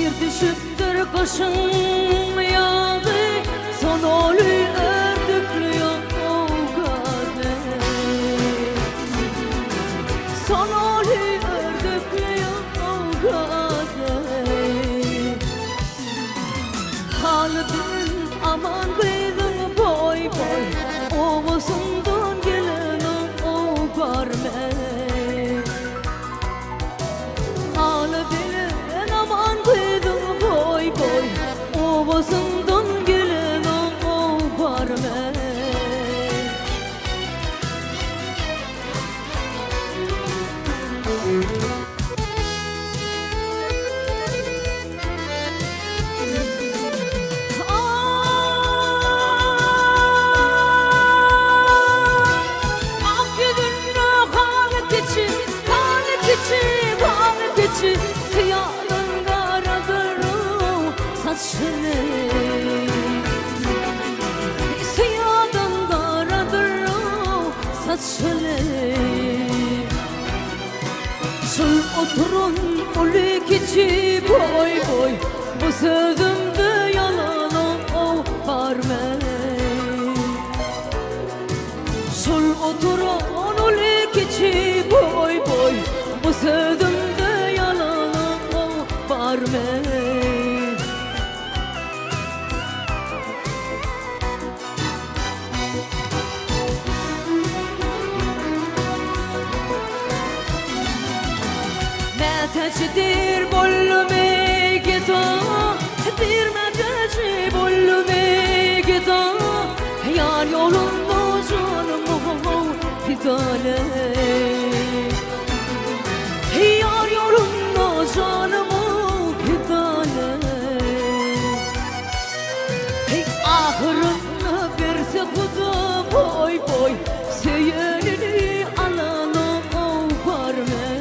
Bir düşüptür kışın yağdı, son oluyor ördüklüyor o kader. Son oluyor ördüklüyor o kader. Halıdın aman kıydın boy boy, ovasundan gelen o barmen. Halıdın aman kıydın boy boy, ovasundan gelen o barmen. Siyahın karadır saçını, siyahın karadır saçını. Şul oturun ulu kiçi boy boy, bu sözümde yalan o barmen. Şul oturun ulu kiçi boy boy, bu sözümde yalan o barmen. Meteçdir bollumi gita, bir meteçi bollumi gita. Yar yolunda canım fidale, yar yolunda canım fidale. Ahırını verse kudu boy boy, seyenini alan o barmen.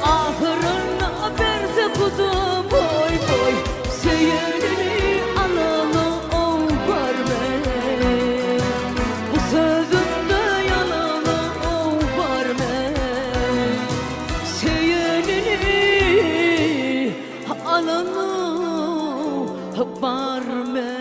Ahırını verse kudu boy boy, seyenini alan o barmen. Bu sözümde yalan o barmen, seyenini alan o barmen.